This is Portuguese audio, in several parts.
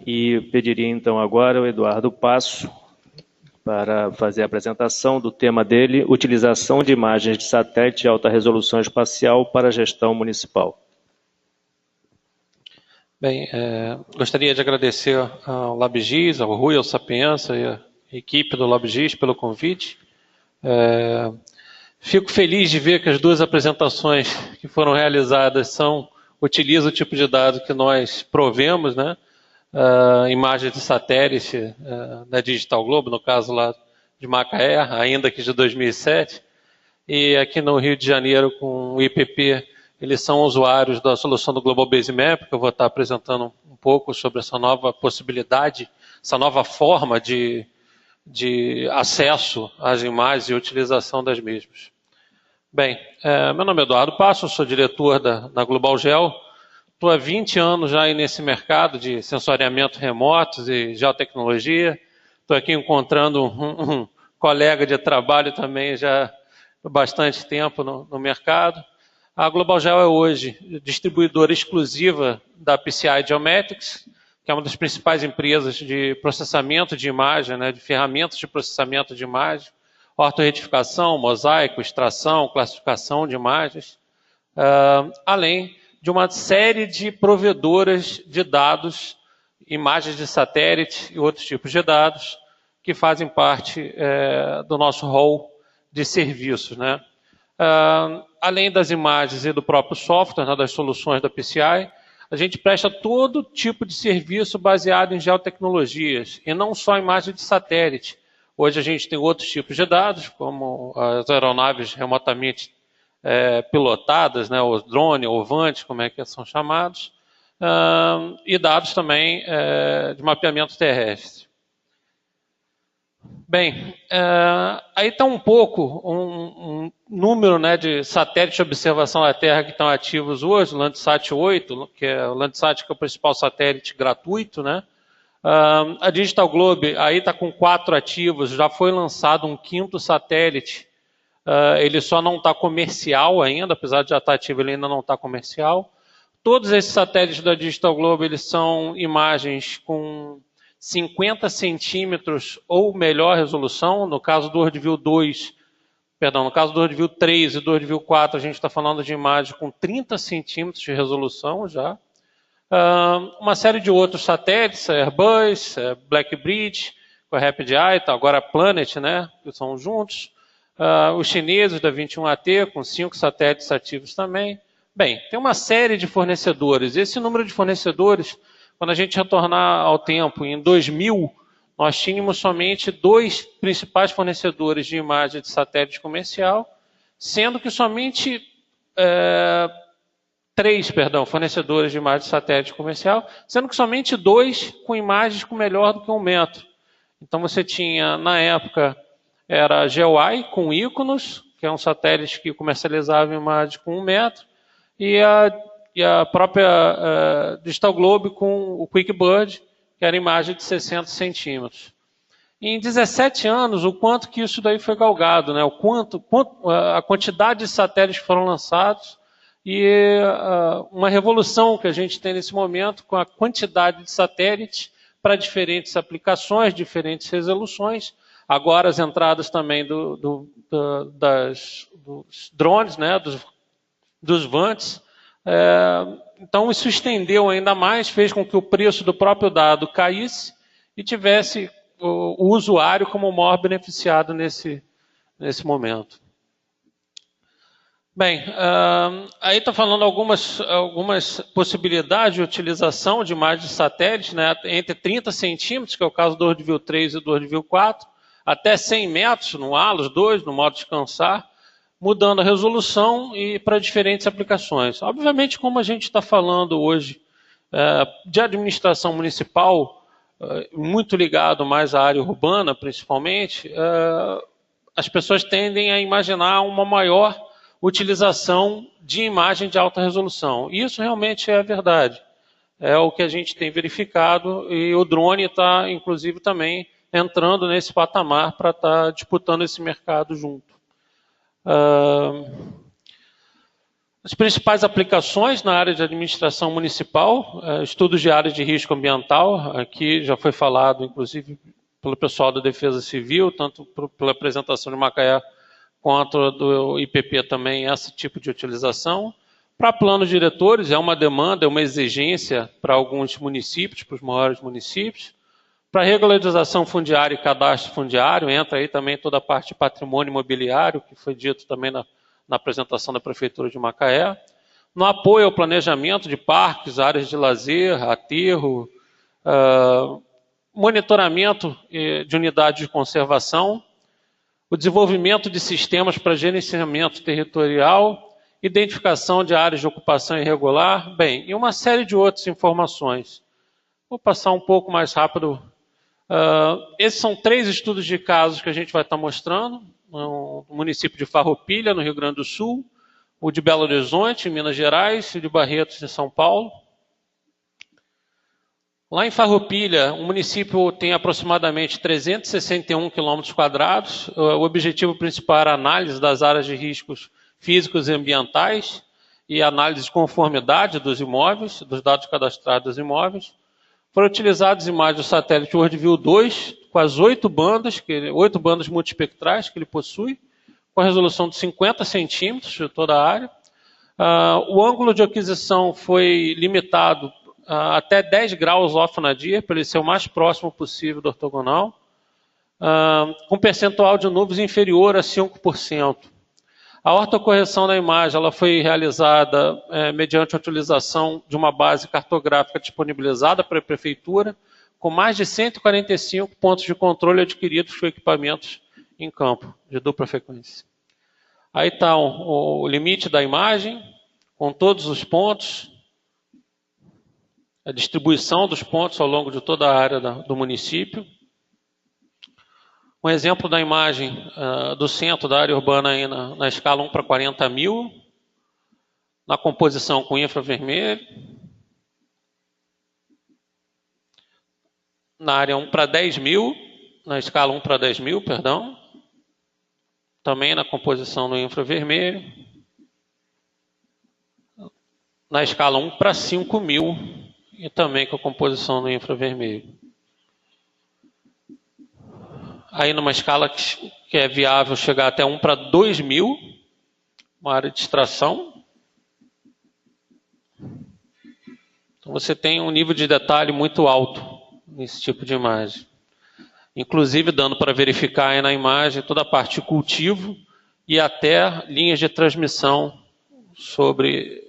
E pediria então agora o Eduardo Passo para fazer a apresentação do tema dele, utilização de imagens de satélite de alta resolução espacial para a gestão municipal. Bem, gostaria de agradecer ao LabGIS, ao Rui, ao Sapienza e à equipe do LabGIS pelo convite. Fico feliz de ver que as duas apresentações que foram realizadas utilizam o tipo de dado que nós provemos, né? Imagens de satélite da Digital Globe, no caso lá de Macaé, ainda que de 2007, e aqui no Rio de Janeiro com o IPP, eles são usuários da solução do Global Base Map, que eu vou estar apresentando um pouco sobre essa nova possibilidade, essa nova forma de acesso às imagens e utilização das mesmas. Bem, meu nome é Eduardo Passo, sou diretor da Global Geo. Estou há 20 anos já aí nesse mercado de sensoriamento remotos e geotecnologia. Estou aqui encontrando um colega de trabalho também já há bastante tempo no mercado. A Global Geo é hoje distribuidora exclusiva da PCI Geometrics, que é uma das principais empresas de processamento de imagem, né, de ferramentas de processamento de imagem, ortoretificação, mosaico, extração, classificação de imagens, além de uma série de provedoras de dados, imagens de satélite e outros tipos de dados que fazem parte do nosso rol de serviços, né? Além das imagens e do próprio software, né, das soluções da PCI, a gente presta todo tipo de serviço baseado em geotecnologias, e não só imagem de satélite. Hoje a gente tem outros tipos de dados, como as aeronaves remotamente pilotadas, né, os drones, ou VANTs, como é que são chamados, e dados também de mapeamento terrestre. Bem, aí está um pouco um número, né, de satélites de observação da Terra que estão ativos hoje, o Landsat 8, que é o Landsat, que é o principal satélite gratuito, né? A Digital Globe aí está com 4 ativos, já foi lançado um 5º satélite. Ele só não está comercial ainda, apesar de já estar ativo, ele ainda não está comercial. Todos esses satélites da Digital Globe, eles são imagens com 50 centímetros ou melhor resolução. No caso do Earthview 3 e do Earthview 4, a gente está falando de imagem com 30 centímetros de resolução já. Uma série de outros satélites, Airbus, Blackbridge, com a Rapid Eye, agora a Planet, né, que são juntos. Os chineses da 21AT, com 5 satélites ativos também. Bem, tem uma série de fornecedores. Esse número de fornecedores, quando a gente retornar ao tempo, em 2000, nós tínhamos somente 2 principais fornecedores de imagem de satélite comercial, sendo que somente 3 fornecedores de imagem de satélite comercial, sendo que somente 2 com imagens com melhor do que 1 metro. Então você tinha, na época, era a GeoEye com Iconos, que é um satélite que comercializava imagem com 1 metro, e a própria Digital Globe com o QuickBird, que era imagem de 60 centímetros. Em 17 anos, o quanto que isso daí foi galgado, né? A quantidade de satélites que foram lançados e uma revolução que a gente tem nesse momento com a quantidade de satélites para diferentes aplicações, diferentes resoluções. Agora as entradas também dos drones, né? dos VANTs. Então isso estendeu ainda mais, fez com que o preço do próprio dado caísse e tivesse o usuário como o maior beneficiado nesse momento. Bem, aí está falando algumas possibilidades de utilização de imagens de satélite, né, entre 30 centímetros, que é o caso do Earthview 3 e do Earthview 4, até 100 metros no ALOS 2, no modo descansar, mudando a resolução e para diferentes aplicações. Obviamente, como a gente está falando hoje de administração municipal, muito ligado mais à área urbana, principalmente, as pessoas tendem a imaginar uma maior utilização de imagem de alta resolução. E isso realmente é a verdade. É o que a gente tem verificado e o drone está, inclusive, também entrando nesse patamar para estar disputando esse mercado junto. As principais aplicações na área de administração municipal, estudos de áreas de risco ambiental, aqui já foi falado, inclusive, pelo pessoal da Defesa Civil, tanto pela apresentação de Macaé, quanto do IPP também, esse tipo de utilização. Para planos diretores, é uma demanda, é uma exigência para alguns municípios, para os maiores municípios. Para regularização fundiária e cadastro fundiário, entra aí também toda a parte de patrimônio imobiliário, que foi dito também na apresentação da Prefeitura de Macaé. No apoio ao planejamento de parques, áreas de lazer, aterro, monitoramento de unidades de conservação, o desenvolvimento de sistemas para gerenciamento territorial, identificação de áreas de ocupação irregular, bem, e uma série de outras informações. Vou passar um pouco mais rápido. Esses são 3 estudos de casos que a gente vai estar mostrando. No município de Farroupilha, no Rio Grande do Sul, o de Belo Horizonte, em Minas Gerais, e o de Barretos, em São Paulo. Lá em Farroupilha, o município tem aproximadamente 361 km². O objetivo principal era a análise das áreas de riscos físicos e ambientais e análise de conformidade dos imóveis, dos dados cadastrados dos imóveis. Foram utilizadas imagens do satélite WorldView 2, com as 8 bandas multiespectrais que ele possui, com a resolução de 50 centímetros de toda a área. O ângulo de aquisição foi limitado até 10 graus off-nadir, para ele ser o mais próximo possível do ortogonal, com percentual de nuvens inferior a 5%. A ortocorreção da imagem ela foi realizada mediante a utilização de uma base cartográfica disponibilizada para a Prefeitura, com mais de 145 pontos de controle adquiridos com equipamentos em campo, de dupla frequência. Aí está o limite da imagem, com todos os pontos, a distribuição dos pontos ao longo de toda a área do município. Um exemplo da imagem do centro da área urbana aí na escala 1 para 40 mil, na composição com infravermelho. Na área 1 para 10 mil, na escala 1 para 10 mil, perdão. Também na composição no infravermelho. Na escala 1 para 5 mil, e também com a composição no infravermelho. Aí numa escala que é viável chegar até 1 para 2 mil, uma área de extração. Então você tem um nível de detalhe muito alto nesse tipo de imagem. Inclusive dando para verificar aí na imagem toda a parte de cultivo e até linhas de transmissão sobre,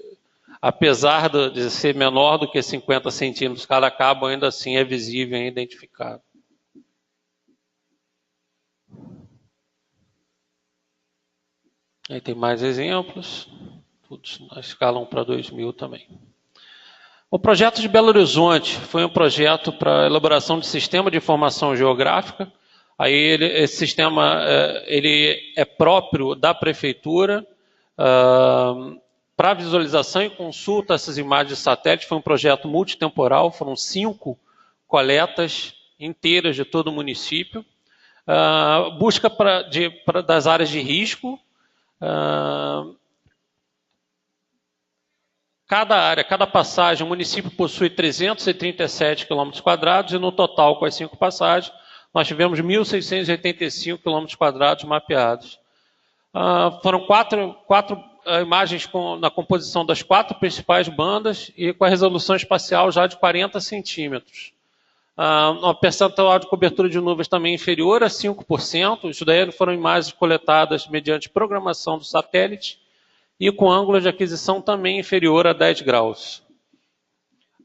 apesar de ser menor do que 50 centímetros cada cabo, ainda assim é visível e identificado. Aí tem mais exemplos, todos na escala 1 para 2 mil também. O projeto de Belo Horizonte foi um projeto para elaboração de sistema de informação geográfica. Aí esse sistema ele é próprio da Prefeitura para visualização e consulta dessas imagens de satélite. Foi um projeto multitemporal, foram 5 coletas inteiras de todo o município. Busca das áreas de risco. Cada área, cada passagem, o município possui 337 km² e no total, com as 5 passagens, nós tivemos 1.685 km² mapeados. Foram quatro imagens na composição das 4 principais bandas e com a resolução espacial já de 40 centímetros. Uma percentual de cobertura de nuvens também inferior a 5%. Isso daí foram imagens coletadas mediante programação do satélite e com ângulo de aquisição também inferior a 10 graus.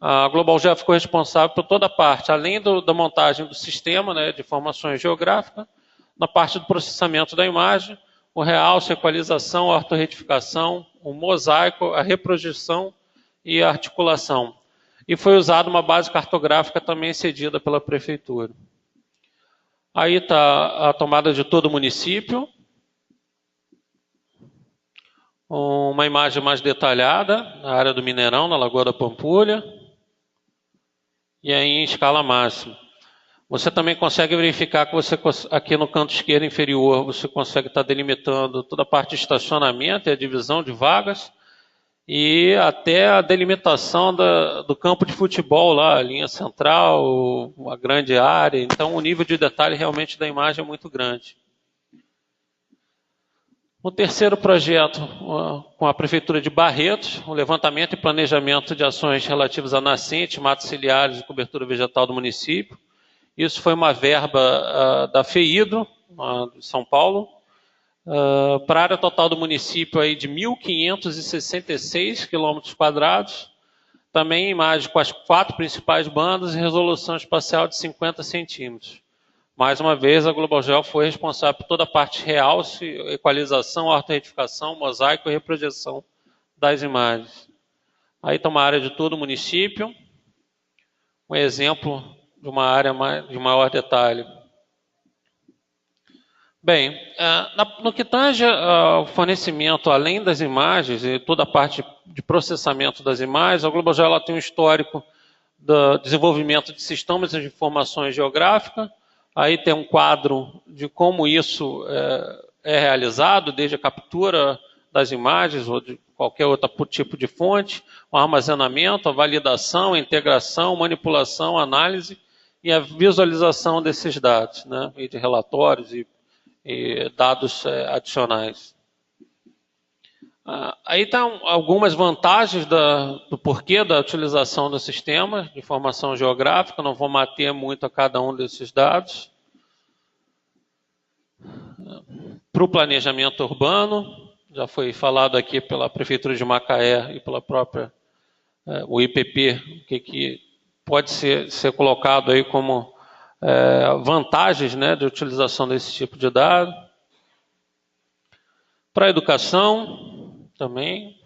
A GlobalGeo ficou responsável por toda a parte, além da montagem do sistema, né, de informações geográficas, na parte do processamento da imagem, o realce, a equalização, a ortorretificação, o mosaico, a reprojeção e a articulação. E foi usada uma base cartográfica também cedida pela Prefeitura. Aí está a tomada de todo o município. Uma imagem mais detalhada, na área do Mineirão, na Lagoa da Pampulha. E aí em escala máxima. Você também consegue verificar que aqui no canto esquerdo inferior, você consegue estar delimitando toda a parte de estacionamento e a divisão de vagas. e até a delimitação do campo de futebol lá, a linha central, uma grande área. Então o nível de detalhe realmente da imagem é muito grande. O terceiro projeto, com a Prefeitura de Barretos, o levantamento e planejamento de ações relativas a nascentes, matos ciliares e cobertura vegetal do município. Isso foi uma verba da FEIDRO, de São Paulo, para a área total do município aí de 1.566 km², também imagem com as 4 principais bandas e resolução espacial de 50 centímetros. Mais uma vez, a GlobalGeo foi responsável por toda a parte realce, equalização, ortoretificação, mosaico e reprojeção das imagens. Aí está uma área de todo o município, um exemplo de uma área de maior detalhe. Bem, no que tange ao fornecimento, além das imagens e toda a parte de processamento das imagens, a GlobalGeo ela tem um histórico do desenvolvimento de sistemas de informações geográficas. Aí tem um quadro de como isso é realizado, desde a captura das imagens ou de qualquer outro tipo de fonte, o armazenamento, a validação, a integração, manipulação, análise e a visualização desses dados, né, e de relatórios e dados adicionais. Aí estão algumas vantagens do porquê da utilização do sistema de informação geográfica, não vou mater muito a cada um desses dados. Para o planejamento urbano, já foi falado aqui pela Prefeitura de Macaé e pela própria o IPP, que pode ser colocado aí como vantagens, né, de utilização desse tipo de dado. Para a educação, também.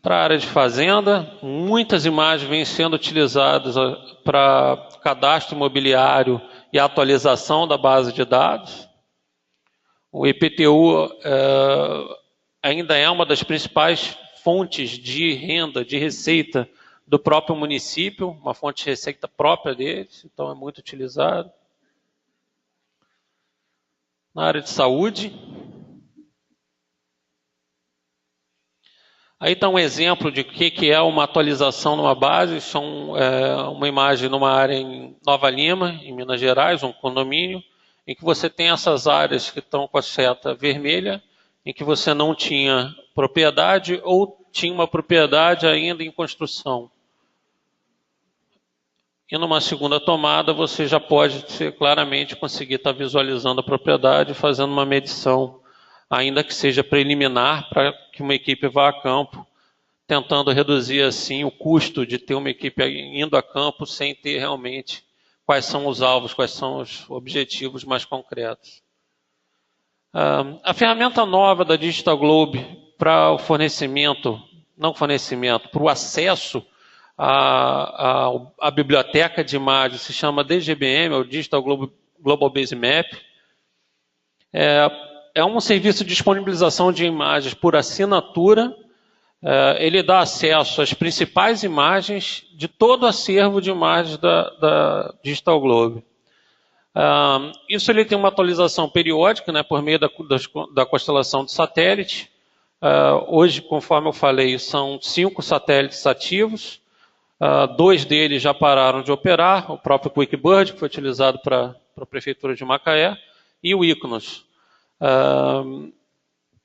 Para a área de fazenda, muitas imagens vêm sendo utilizadas para cadastro imobiliário e atualização da base de dados. O IPTU ainda é uma das principais fontes de renda, de receita do próprio município, uma fonte de receita própria deles, então é muito utilizado. Na área de saúde, aí está um exemplo de o que é uma atualização numa base. São uma imagem numa área em Nova Lima, em Minas Gerais, um condomínio, em que você tem essas áreas que estão com a seta vermelha, em que você não tinha propriedade ou tinha uma propriedade ainda em construção. E numa segunda tomada você já pode claramente conseguir estar visualizando a propriedade, fazendo uma medição, ainda que seja preliminar, para que uma equipe vá a campo, tentando reduzir assim o custo de ter uma equipe indo a campo sem ter realmente quais são os alvos, quais são os objetivos mais concretos. A ferramenta nova da Digital Globe para o fornecimento, não fornecimento, para o acesso à biblioteca de imagens se chama DGBM, o Digital Global Base Map. É um serviço de disponibilização de imagens por assinatura. Ele dá acesso às principais imagens de todo o acervo de imagens da Digital Globe. Isso ele tem uma atualização periódica, né, por meio da constelação de satélite. Hoje, conforme eu falei, são 5 satélites ativos. 2 deles já pararam de operar, o próprio QuickBird, que foi utilizado para a Prefeitura de Macaé, e o Iconos.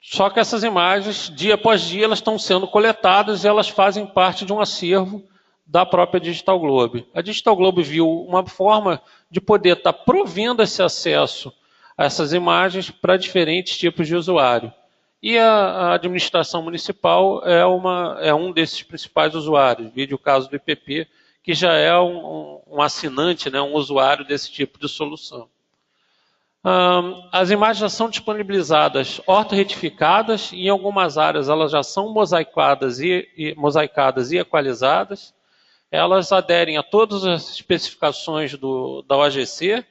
Só que essas imagens, dia após dia, elas estão sendo coletadas e elas fazem parte de um acervo da própria Digital Globe. A Digital Globe viu uma forma de poder estar provendo esse acesso a essas imagens para diferentes tipos de usuário. E a administração municipal é um desses principais usuários. Vide o caso do IPP, que já é um assinante, né, um usuário desse tipo de solução. As imagens já são disponibilizadas ortoretificadas, e em algumas áreas elas já são mosaicadas e equalizadas. Elas aderem a todas as especificações da OAGC,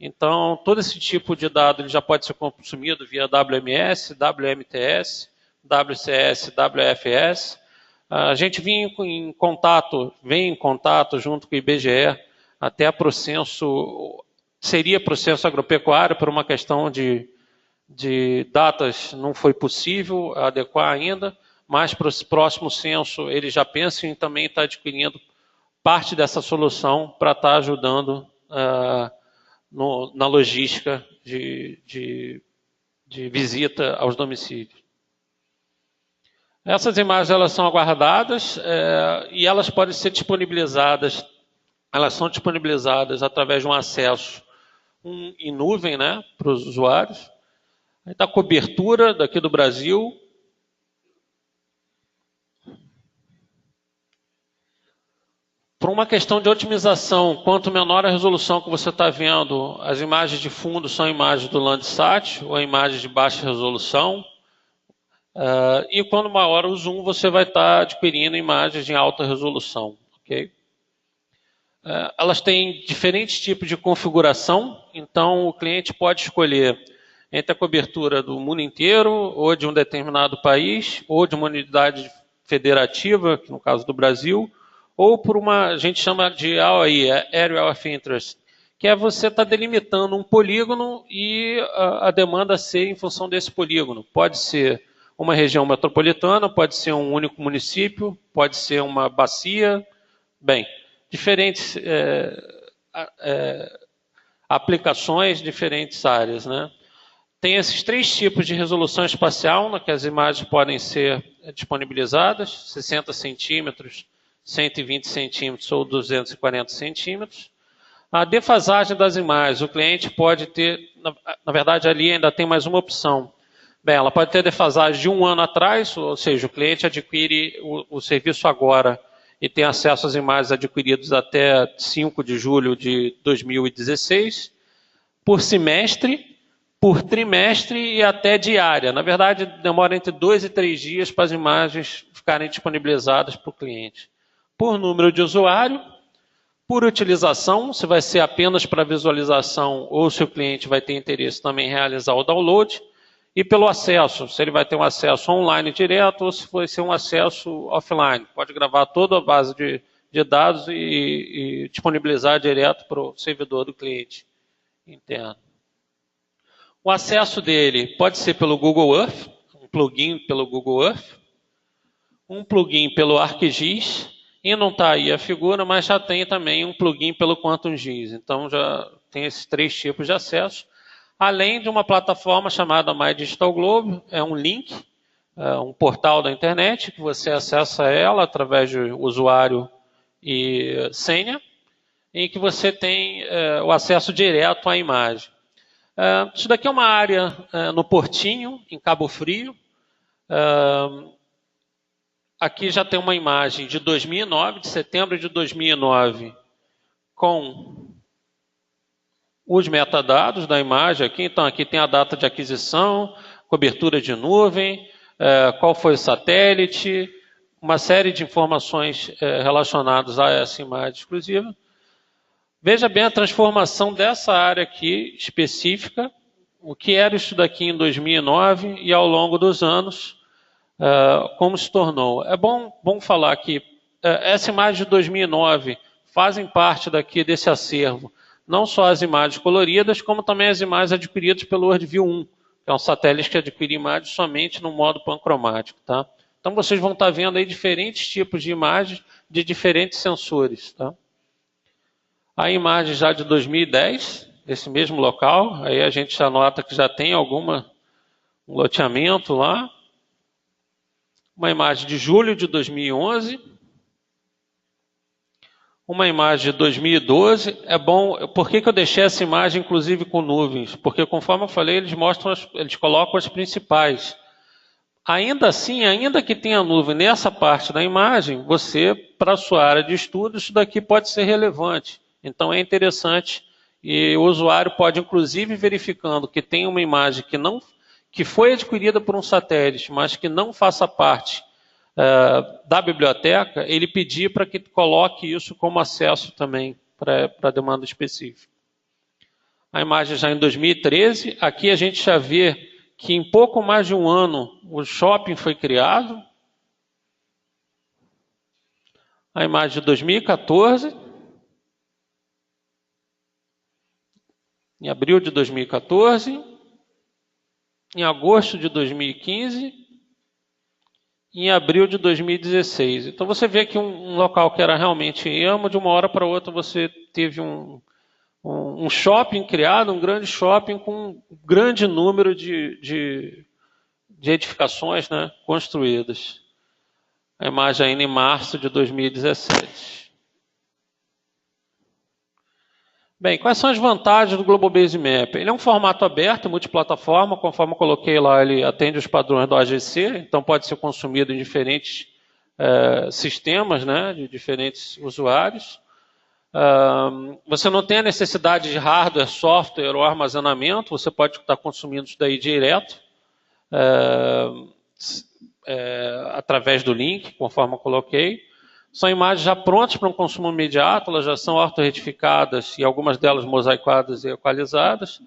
então todo esse tipo de dado ele já pode ser consumido via WMS, WMTS, WCS, WFS. A gente vem em contato junto com o IBGE até seria processo agropecuário por uma questão de de datas não foi possível adequar ainda, mas para o próximo censo ele já pensa em também estar adquirindo parte dessa solução para estar ajudando na logística de visita aos domicílios. Essas imagens elas são aguardadas e elas podem ser disponibilizadas, elas são disponibilizadas através de um acesso em nuvem, né, para os usuários. Aí está a cobertura daqui do Brasil. Por uma questão de otimização, quanto menor a resolução que você está vendo, as imagens de fundo são imagens do Landsat, ou imagens de baixa resolução. E quando maior o zoom, você vai estar adquirindo imagens em alta resolução. Okay? Elas têm diferentes tipos de configuração, então o cliente pode escolher entre a cobertura do mundo inteiro, ou de um determinado país, ou de uma unidade federativa, que no caso do Brasil, ou por uma, a gente chama de AOI, Area of Interest, que é você estar delimitando um polígono e a demanda ser em função desse polígono. Pode ser uma região metropolitana, pode ser um único município, pode ser uma bacia, bem, diferentes aplicações, diferentes áreas, né? Tem esses três tipos de resolução espacial, que as imagens podem ser disponibilizadas, 60 centímetros, 120 centímetros ou 240 centímetros. A defasagem das imagens, o cliente pode ter, na verdade ali ainda tem mais uma opção. Bem, ela pode ter defasagem de 1 ano atrás, ou seja, o cliente adquire o serviço agora e tem acesso às imagens adquiridas até 5 de julho de 2016, por semestre, por trimestre e até diária. Na verdade, demora entre 2 e 3 dias para as imagens ficarem disponibilizadas para o cliente. Por número de usuário, por utilização, se vai ser apenas para visualização ou se o cliente vai ter interesse também em realizar o download, e pelo acesso, se ele vai ter um acesso online direto ou se vai ser um acesso offline. Pode gravar toda a base de dados e disponibilizar direto para o servidor do cliente interno. O acesso dele pode ser pelo Google Earth, um plugin pelo Google Earth, um plugin pelo ArcGIS, e não está aí a figura, mas já tem também um plugin pelo QuantumGIS. Então já tem esses três tipos de acesso, além de uma plataforma chamada My Digital Globe, é um link, um portal da internet, que você acessa ela através de usuário e senha, em que você tem o acesso direto à imagem. Isso daqui é uma área no Portinho, em Cabo Frio. Aqui já tem uma imagem de 2009, de setembro de 2009, com os metadados da imagem aqui. Então, aqui tem a data de aquisição, cobertura de nuvem, qual foi o satélite, uma série de informações relacionadas a essa imagem exclusiva. Veja bem a transformação dessa área aqui específica, o que era isso daqui em 2009 e ao longo dos anos, como se tornou. É bom falar que essa imagem de 2009 fazem parte daqui desse acervo, não só as imagens coloridas, como também as imagens adquiridas pelo WorldView 1, que é um satélite que adquire imagens somente no modo pancromático. Tá? Então vocês vão estar vendo aí diferentes tipos de imagens de diferentes sensores. Tá? A imagem já de 2010, desse mesmo local, aí a gente já nota que já tem um loteamento lá. Uma imagem de julho de 2011. Uma imagem de 2012. É bom, por que eu deixei essa imagem inclusive com nuvens? Porque conforme eu falei, eles colocam as principais. Ainda assim, ainda que tenha nuvem nessa parte da imagem, você, para a sua área de estudo, isso daqui pode ser relevante. Então é interessante e o usuário pode, inclusive, verificando que tem uma imagem que foi adquirida por um satélite, mas que não faça parte da biblioteca, ele pedir para que coloque isso como acesso também para a demanda específica. A imagem já em 2013, aqui a gente já vê que em pouco mais de um ano o shopping foi criado. A imagem de 2014, em abril de 2014, em agosto de 2015 e em abril de 2016. Então você vê que um local que era realmente ermo, de uma hora para outra você teve um shopping criado, um grande shopping com um grande número de edificações, né, construídas. A imagem ainda em março de 2017. Bem, quais são as vantagens do Global Base Map? Ele é um formato aberto, multiplataforma, conforme eu coloquei lá, ele atende os padrões do AGC, então pode ser consumido em diferentes sistemas, né, de diferentes usuários. Você não tem a necessidade de hardware, software ou armazenamento, você pode estar consumindo isso daí direto, através do link, conforme eu coloquei. São imagens já prontas para um consumo imediato, elas já são ortoretificadas e algumas delas mosaicadas e equalizadas.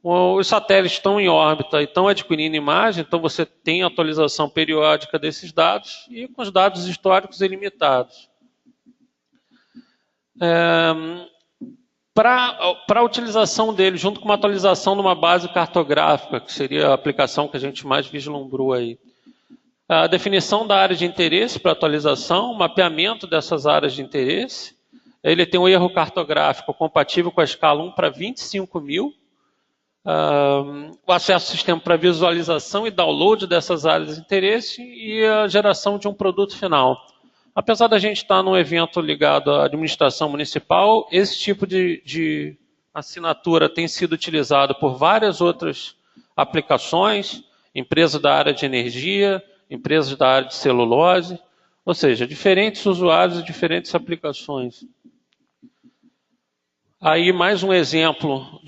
Os satélites estão em órbita e estão adquirindo imagem, então você tem atualização periódica desses dados e com os dados históricos ilimitados. Para a utilização dele, junto com uma atualização de uma base cartográfica, que seria a aplicação que a gente mais vislumbrou aí. A definição da área de interesse para atualização, o mapeamento dessas áreas de interesse. Ele tem um erro cartográfico compatível com a escala 1 para 25.000. O acesso ao sistema para visualização e download dessas áreas de interesse e a geração de um produto final. Apesar da gente estar num evento ligado à administração municipal, esse tipo de assinatura tem sido utilizado por várias outras aplicações, empresas da área de energia, empresas da área de celulose, ou seja, diferentes usuários e diferentes aplicações. Aí mais um exemplo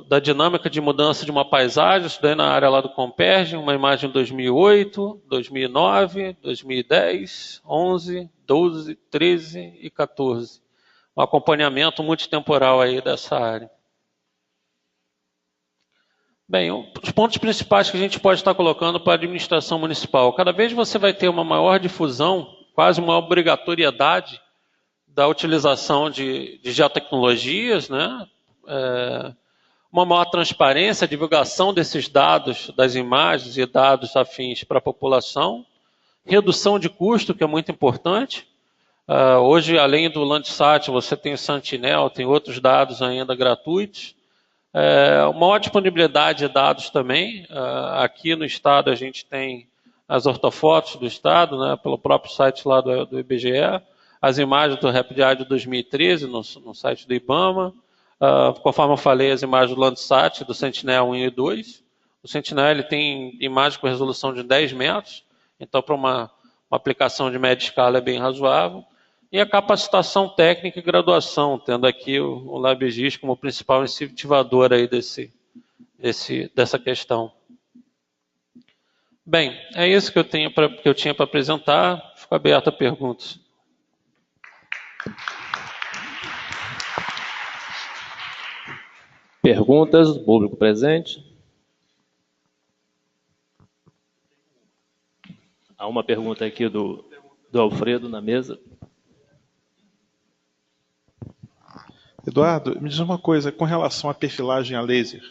da dinâmica de mudança de uma paisagem, isso daí na área lá do Comperge, uma imagem de 2008, 2009, 2010, 11, 12, 13 e 14. Um acompanhamento multitemporal aí dessa área. Bem, os pontos principais que a gente pode estar colocando para a administração municipal. Cada vez você vai ter uma maior difusão, quase uma obrigatoriedade da utilização de geotecnologias, né? Uma maior transparência, divulgação desses dados, das imagens e dados afins para a população. Redução de custo, que é muito importante. Hoje, além do Landsat, você tem o Sentinel, tem outros dados ainda gratuitos. Uma maior disponibilidade de dados também. Aqui no estado a gente tem as ortofotos do estado, né, pelo próprio site lá do IBGE, as imagens do RapidEye de 2013 no site do IBAMA, conforme eu falei, as imagens do Landsat, do Sentinel 1 e 2. O Sentinel ele tem imagem com resolução de 10 metros, então para uma aplicação de média escala é bem razoável. E a capacitação técnica e graduação, tendo aqui o LabGIS como principal incentivador aí dessa questão. Bem, é isso que eu tinha para apresentar. Fico aberto a perguntas. Perguntas do público presente? Há uma pergunta aqui do Alfredo na mesa. Eduardo, me diz uma coisa, com relação à perfilagem a laser,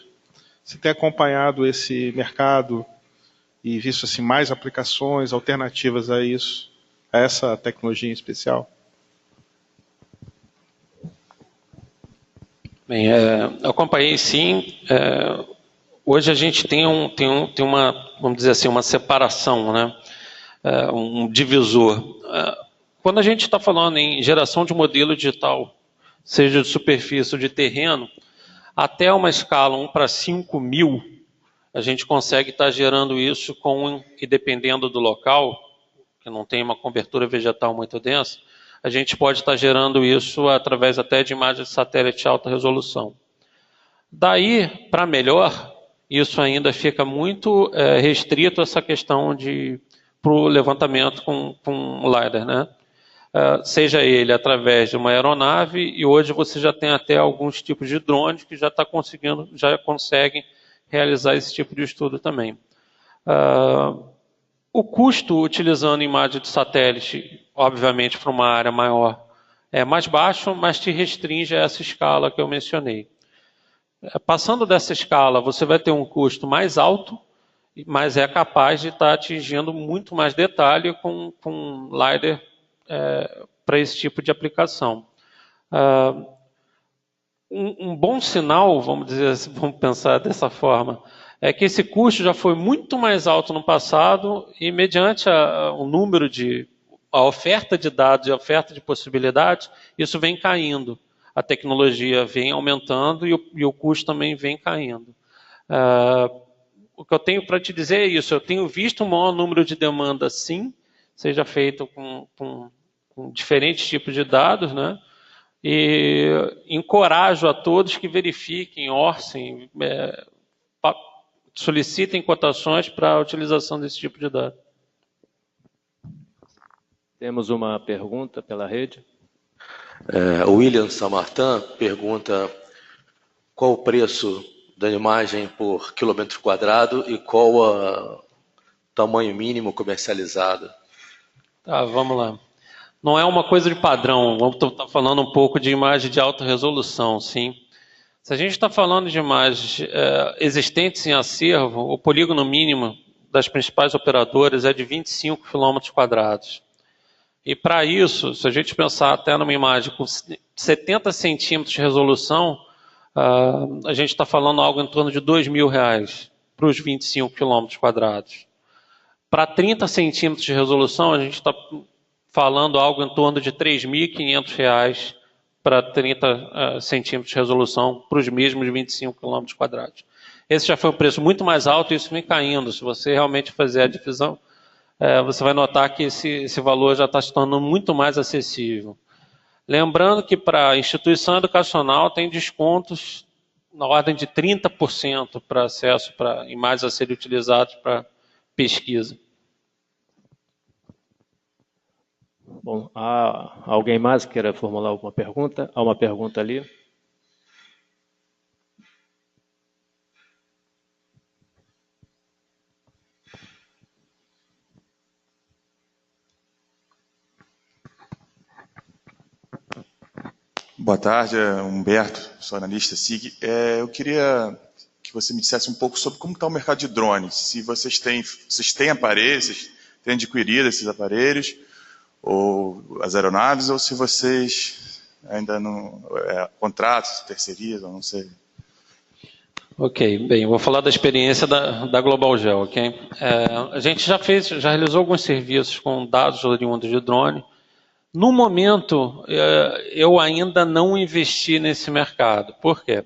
você tem acompanhado esse mercado e visto assim, mais aplicações, alternativas a isso, a essa tecnologia em especial? Bem, eu acompanhei sim. Hoje a gente tem uma, vamos dizer assim, uma separação, né? Um divisor. Quando a gente está falando em geração de modelo digital, seja de superfície ou de terreno, até uma escala 1 para 5.000, a gente consegue estar gerando isso e dependendo do local, que não tem uma cobertura vegetal muito densa, a gente pode estar gerando isso através até de imagens de satélite de alta resolução. Daí, para melhor, isso ainda fica muito restrito a essa questão para o levantamento com LiDAR, né? Seja ele através de uma aeronave, e hoje você já tem até alguns tipos de drones que já conseguem realizar esse tipo de estudo também. O custo utilizando imagem de satélite, obviamente para uma área maior, é mais baixo, mas te restringe a essa escala que eu mencionei. Passando dessa escala, você vai ter um custo mais alto, mas é capaz de estar atingindo muito mais detalhe com LiDAR para esse tipo de aplicação. Um bom sinal, vamos dizer, vamos pensar dessa forma, é que esse custo já foi muito mais alto no passado e mediante o número a oferta de dados e a oferta de possibilidades, isso vem caindo. A tecnologia vem aumentando e o custo também vem caindo. O que eu tenho para te dizer é isso. Eu tenho visto um maior número de demandas, sim, seja feito com diferentes tipos de dados, né? E encorajo a todos que verifiquem, orcem, solicitem cotações para a utilização desse tipo de dado. Temos uma pergunta pela rede. O William Samartan pergunta qual o preço da imagem por quilômetro quadrado e qual o tamanho mínimo comercializado. Tá, vamos lá. Não é uma coisa de padrão, vamos estar falando um pouco de imagem de alta resolução, sim. Se a gente está falando de imagens existentes em acervo, o polígono mínimo das principais operadoras é de 25 km². E para isso, se a gente pensar até numa imagem com 70 centímetros de resolução, a gente está falando algo em torno de R$2.000 para os 25 km². Para 30 centímetros de resolução, a gente está falando algo em torno de R$3.500 para 30 centímetros de resolução para os mesmos 25 km². Esse já foi um preço muito mais alto e isso vem caindo. Se você realmente fazer a divisão, você vai notar que esse valor já está se tornando muito mais acessível. Lembrando que para a instituição educacional tem descontos na ordem de 30% para acesso para imagens a serem utilizadas para pesquisa. Bom, há alguém mais que queira formular alguma pergunta? Há uma pergunta ali. Boa tarde, Humberto, sou analista SIG. Eu queria que você me dissesse um pouco sobre como está o mercado de drones. Se vocês têm aparelhos, vocês têm adquirido esses aparelhos, ou as aeronaves, ou se vocês ainda não contratos, terceirizam, não sei. Ok, bem, eu vou falar da experiência da Global Gel, ok? A gente já realizou alguns serviços com dados oriundos de drone. No momento, eu ainda não investi nesse mercado. Por quê?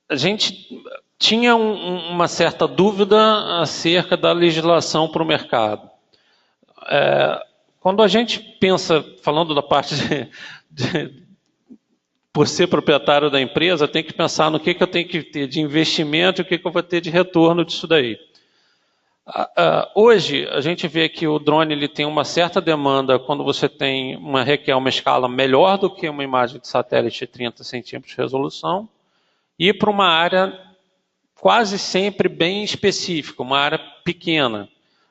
A gente tinha uma certa dúvida acerca da legislação para o mercado. Quando a gente pensa, falando da parte por ser proprietário da empresa, tem que pensar no que eu tenho que ter de investimento e o que eu vou ter de retorno disso daí. Hoje, a gente vê que o drone ele tem uma certa demanda quando você requer uma escala melhor do que uma imagem de satélite de 30 centímetros de resolução e para uma área quase sempre bem específica, uma área pequena.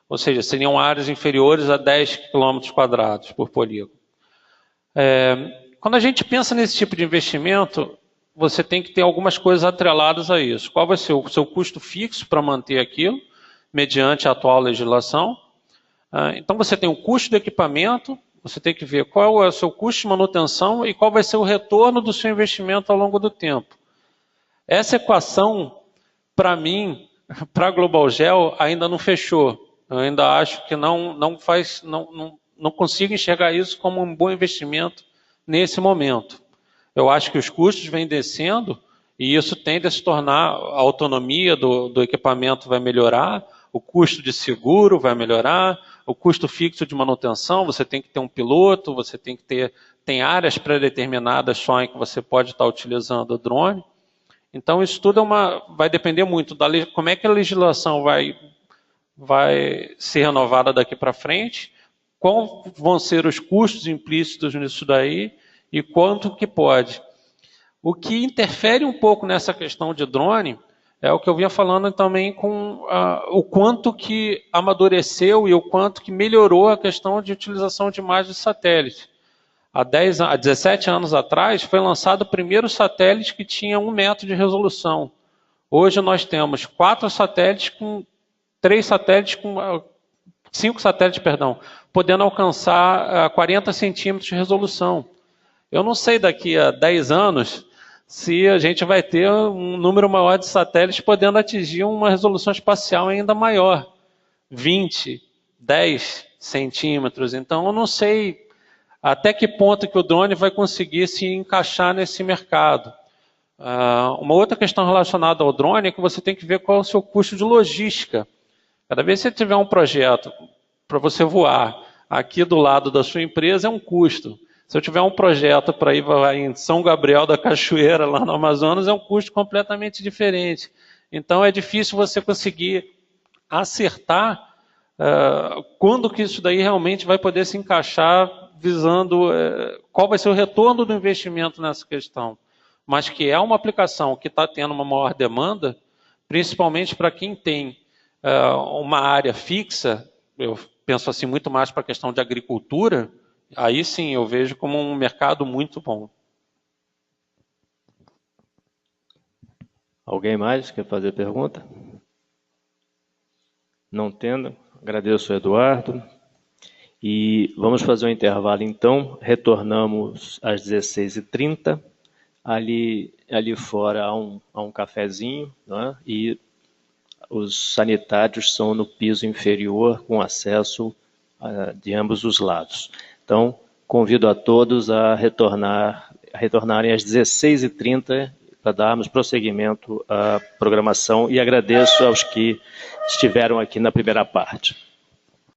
Ou seja, seriam áreas inferiores a 10 km² por polígono. Quando a gente pensa nesse tipo de investimento, você tem que ter algumas coisas atreladas a isso. Qual vai ser o seu custo fixo para manter aquilo, mediante a atual legislação? Então você tem o custo do equipamento, você tem que ver qual é o seu custo de manutenção e qual vai ser o retorno do seu investimento ao longo do tempo. Essa equação, para mim, para a Global Gel, ainda não fechou. Eu ainda acho que não consigo enxergar isso como um bom investimento nesse momento. Eu acho que os custos vêm descendo e isso tende a se tornar, a autonomia do equipamento vai melhorar, o custo de seguro vai melhorar, o custo fixo de manutenção, você tem que ter um piloto, você tem áreas pré-determinadas só em que você pode estar utilizando o drone. Então isso tudo vai depender muito como é que a legislação vai ser renovada daqui para frente, quais vão ser os custos implícitos nisso daí e quanto que pode. O que interfere um pouco nessa questão de drone é o que eu vinha falando também com o quanto que amadureceu e o quanto que melhorou a questão de utilização de imagens de satélite. há 17 anos atrás, foi lançado o primeiro satélite que tinha 1 metro de resolução. Hoje nós temos 5 satélites, podendo alcançar 40 centímetros de resolução. Eu não sei daqui a 10 anos se a gente vai ter um número maior de satélites podendo atingir uma resolução espacial ainda maior, 20, 10 centímetros. Então eu não sei até que ponto que o drone vai conseguir se encaixar nesse mercado. Uma outra questão relacionada ao drone é que você tem que ver qual é o seu custo de logística. Cada vez que você tiver um projeto para você voar aqui do lado da sua empresa, é um custo. Se eu tiver um projeto para ir em São Gabriel da Cachoeira, lá no Amazonas, é um custo completamente diferente. Então é difícil você conseguir acertar quando que isso daí realmente vai poder se encaixar, visando qual vai ser o retorno do investimento nessa questão. Mas que é uma aplicação que está tendo uma maior demanda, principalmente para quem tem uma área fixa, eu penso assim muito mais para a questão de agricultura, aí sim eu vejo como um mercado muito bom. Alguém mais quer fazer pergunta? Não tendo, agradeço ao Eduardo. E vamos fazer um intervalo então, retornamos às 16h30, ali fora há um cafezinho, né? E os sanitários são no piso inferior, com acesso de ambos os lados. Então, convido a todos a retornarem às 16h30 para darmos prosseguimento à programação e agradeço aos que estiveram aqui na primeira parte.